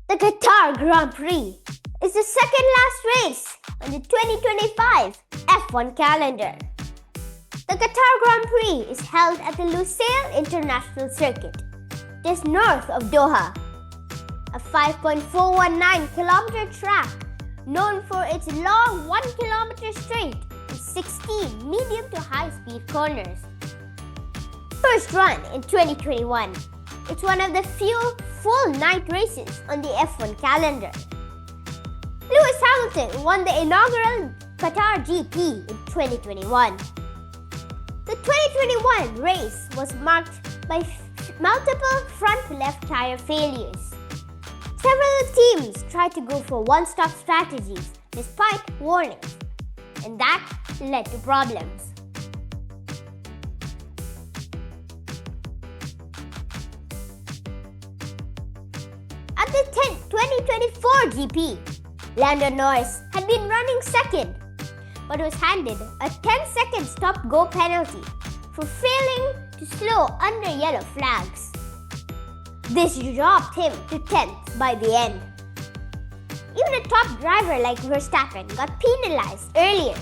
The Qatar Grand Prix is the second last race on the 2025 F1 calendar. The Qatar Grand Prix is held at the Lusail International Circuit, just north of Doha. A 5.419 kilometer track known for its long 1 kilometer straight and 16 medium to high speed corners. First run in 2021, it's one of the few full night races on the F1 calendar. Lewis Hamilton won the inaugural Qatar GP in 2021. The 2021 race was marked by multiple front left tire failures. Several teams tried to go for one-stop strategies despite warnings, and that led to problems. At the 2024 GP, Lando Norris had been running second, but was handed a 10-second stop-go penalty for failing to slow under yellow flags. This dropped him to 10th by the end. Even a top driver like Verstappen got penalized earlier.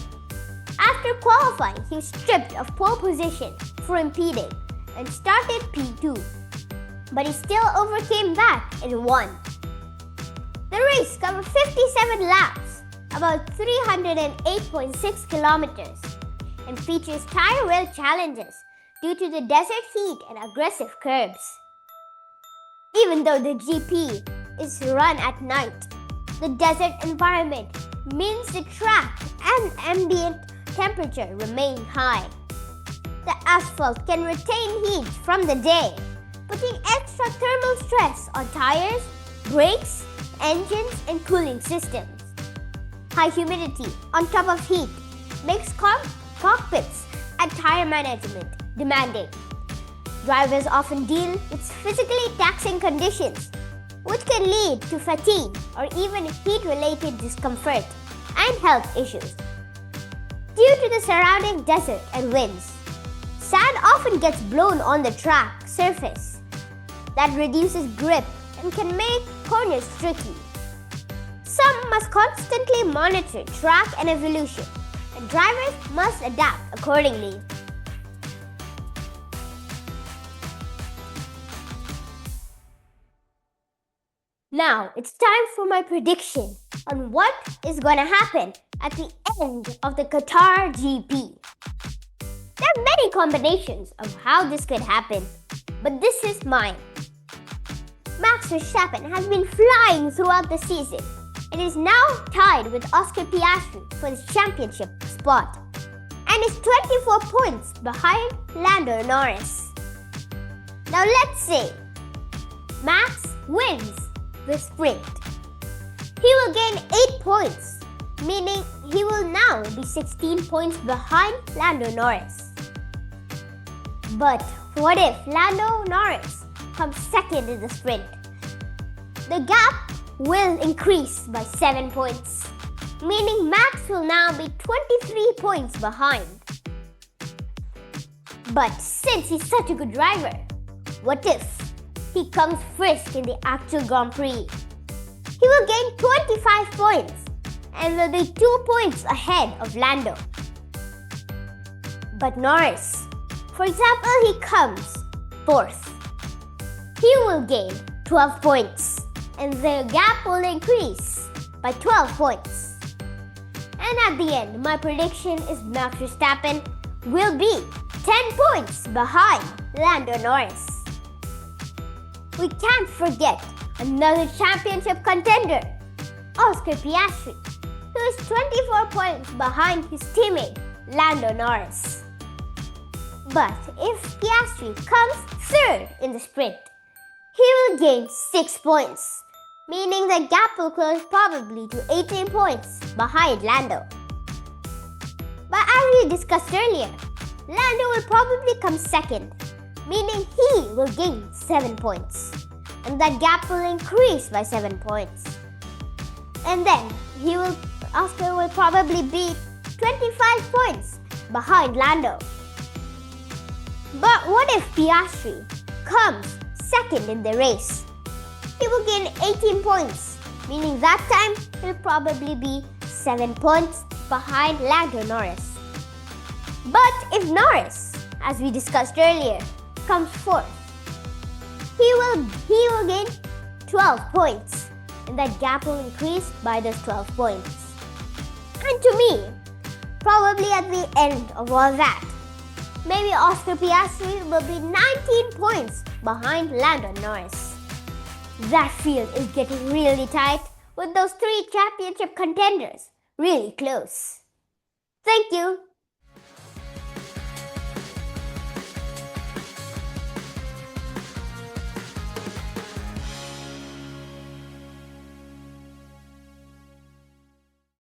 After qualifying, he was stripped of pole position for impeding and started P2. But he still overcame that and won. The race covered 57 laps, about 308.6 kilometers, and features tire wear challenges due to the desert heat and aggressive curbs. Even though the GP is run at night, the desert environment means the track and ambient temperature remain high. The asphalt can retain heat from the day, putting extra thermal stress on tires, brakes, engines, and cooling systems. High humidity on top of heat makes cockpits and tire management demanding. Drivers often deal with physically taxing conditions, which can lead to fatigue or even heat-related discomfort and health issues. Due to the surrounding desert and winds, sand often gets blown on the track surface. That reduces grip and can make corners tricky. Some must constantly monitor track and evolution, and drivers must adapt accordingly. Now it's time for my prediction on what is going to happen at the end of the Qatar GP. There are many combinations of how this could happen, but this is mine. Max Verstappen has been flying throughout the season and is now tied with Oscar Piastri for the championship spot and is 24 points behind Lando Norris. Now let's say Max wins the sprint. He will gain 8 points, meaning he will now be 16 points behind Lando Norris. But what if Lando Norris comes second in the sprint? The gap will increase by 7 points, meaning Max will now be 23 points behind. But since he's such a good driver, what if he comes first in the actual Grand Prix? He will gain 25 points and will be 2 points ahead of Lando. But Norris, for example, he comes fourth. He will gain 12 points and the gap will increase by 12 points. And at the end, my prediction is Max Verstappen will be 10 points behind Lando Norris. We can't forget another championship contender, Oscar Piastri, who is 24 points behind his teammate Lando Norris. But if Piastri comes third in the sprint, he will gain 6 points, meaning the gap will close probably to 18 points behind Lando. But as we discussed earlier, Lando will probably come second, meaning he will gain 7 points, and that gap will increase by 7 points. And then Oscar will probably be 25 points behind Lando. But what if Piastri comes second in the race? he will gain 18 points, meaning that time he'll probably be 7 points behind Lando Norris. But if Norris, as we discussed earlier, comes fourth, he will gain 12 points, and that gap will increase by those 12 points. And to me, probably at the end of all that, maybe Oscar Piastri will be 19 points behind Lando Norris. That field is getting really tight with those 3 championship contenders really close. Thank you.